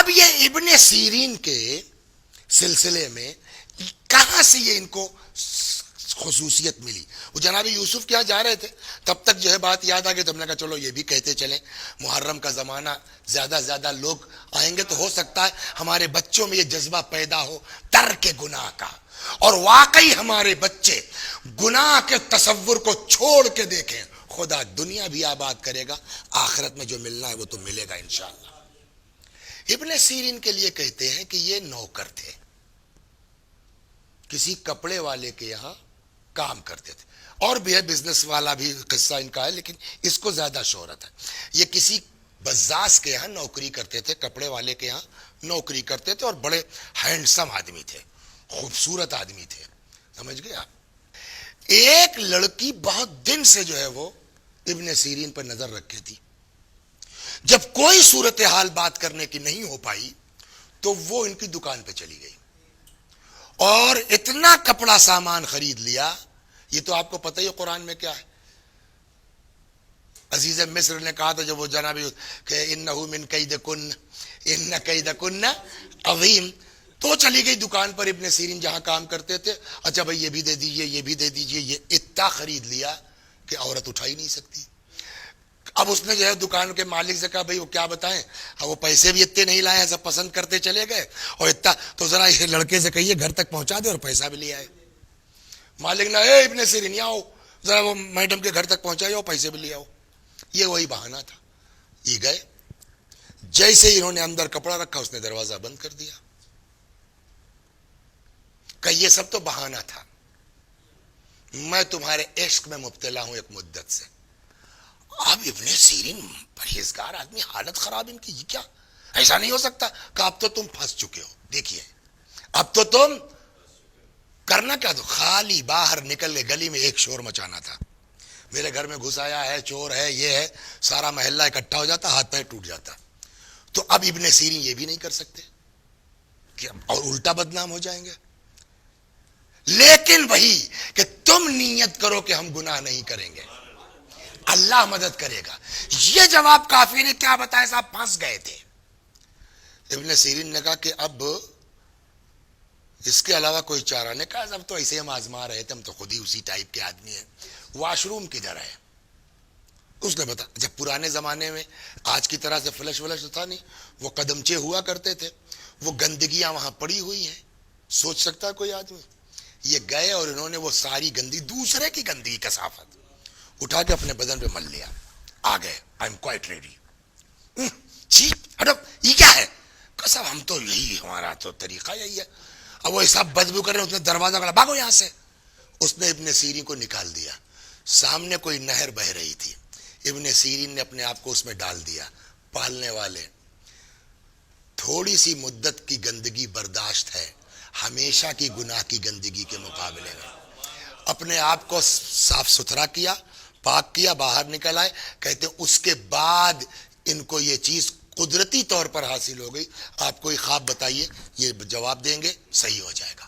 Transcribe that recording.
اب یہ ابن سیرین کے سلسلے میں کہاں سے یہ ان کو خصوصیت ملی؟ وہ جناب یوسف کے یہاں جا رہے تھے، تب تک جو ہے بات یاد آ گئی، تو ہم نے کہا چلو یہ بھی کہتے چلیں، محرم کا زمانہ، زیادہ لوگ آئیں گے تو ہو سکتا ہے ہمارے بچوں میں یہ جذبہ پیدا ہو ترک گناہ کا، اور واقعی ہمارے بچے گناہ کے تصور کو چھوڑ کے دیکھیں، خدا دنیا بھی آباد کرے گا، آخرت میں جو ملنا ہے وہ تو ملے گا انشاءاللہ۔ ابن سیرین کے لیے کہتے ہیں کہ یہ نوکر تھے، کسی کپڑے والے کے یہاں کام کرتے تھے، اور بھی ہے بزنس والا بھی قصہ ان کا ہے، لیکن اس کو زیادہ شہرت ہے۔ یہ کسی بزاز کے یہاں نوکری کرتے تھے، کپڑے والے کے یہاں نوکری کرتے تھے، اور بڑے ہینڈسم آدمی تھے، خوبصورت آدمی تھے، سمجھ گئے آپ؟ ایک لڑکی بہت دن سے جو ہے وہ ابن سیرین پر نظر رکھے تھی، جب کوئی صورتحال بات کرنے کی نہیں ہو پائی تو وہ ان کی دکان پہ چلی گئی اور اتنا کپڑا سامان خرید لیا۔ یہ تو آپ کو پتہ ہی قرآن میں کیا ہے، عزیز مصر نے کہا تھا جب وہ جناب کہ انہو من کیدکن ان کیدکن عظیم، تو چلی گئی دکان پر ابن سیرین جہاں کام کرتے تھے، اچھا بھائی یہ بھی دے دیجئے، یہ بھی دے دیجئے، یہ اتنا خرید لیا کہ عورت اٹھا ہی نہیں سکتی۔ اب اس نے جو ہے دکان کے مالک سے کہا بھائی وہ کیا بتائیں، اب وہ پیسے بھی اتنے نہیں لائے ہیں، سب پسند کرتے چلے گئے، اور اتنا تو ذرا یہ لڑکے سے کہیے گھر تک پہنچا دے اور پیسہ بھی لے آئے۔ مالک نے اے ابن سیرین آؤ ذرا وہ میڈم کے گھر تک پہنچائے اور پیسے بھی لے آؤ۔ یہ وہی بہانہ تھا۔ یہ گئے، جیسے انہوں نے اندر کپڑا رکھا اس نے دروازہ بند کر دیا کہ یہ سب تو بہانہ تھا، میں تمہارے عشق میں مبتلا ہوں ایک مدت سے۔ اب ابن سیرین پرہیزگار آدمی، حالت خراب ان کی، یہ کیا، ایسا نہیں ہو سکتا کہ اب تو تم پھنس چکے ہو، دیکھیے اب تو تم کرنا کیا، تو خالی باہر نکل کے گلی میں ایک شور مچانا تھا، میرے گھر میں گھس آیا ہے، چور ہے، یہ ہے، سارا محلہ اکٹھا ہو جاتا، ہاتھ پیر ٹوٹ جاتا۔ تو اب ابن سیرین یہ بھی نہیں کر سکتے کہ اور الٹا بدنام ہو جائیں گے، لیکن وہی کہ تم نیت کرو کہ ہم گناہ نہیں کریں گے، اللہ مدد کرے گا۔ یہ جواب کافی نے کیا بتایا صاحب، پھنس گئے تھے۔ ابن سیرین نے کہا کہ اب اس کے علاوہ کوئی چارہ نہیں، کہا اب تو ایسے ہم آزما رہے تھے، ہم تو خود ہی اسی ٹائپ کے آدمی ہیں، واش روم کدھر ہے؟ اس نے بتا، جب پرانے زمانے میں آج کی طرح سے فلش ولش تھا نہیں، وہ قدمچے ہوا کرتے تھے، وہ گندگیاں وہاں پڑی ہوئی ہیں، سوچ سکتا ہے کوئی آدمی؟ یہ گئے اور انہوں نے وہ ساری گندی، دوسرے کی گندگی کثافت اٹھا کے اپنے بدن پہ مل لیا، آ گئے، آئی ایم کوائٹ ریڈی، چھی ہٹو، یہ کیا ہے؟ کہ صاحب ہم تو یہی، ہمارا تو طریقہ یہی ہے۔ اب وہ سب بدبو کر رہے ہیں، اس نے دروازہ کھڑا، بھاگو یہاں سے۔ اس نے ابن سیرین کو نکال دیا، سامنے کوئی نہر بہ رہی تھی، ابن سیرین نے اپنے آپ کو اس میں ڈال دیا۔ پالنے والے، تھوڑی سی مدت کی گندگی برداشت ہے ہمیشہ کی گناہ کی گندگی کے مقابلے میں۔ اپنے آپ کو صاف ستھرا کیا، پاک کیا، باہر نکل آئے، کہتے اس کے بعد ان کو یہ چیز قدرتی طور پر حاصل ہو گئی۔ آپ کوئی خواب بتائیے، یہ جواب دیں گے، صحیح ہو جائے گا۔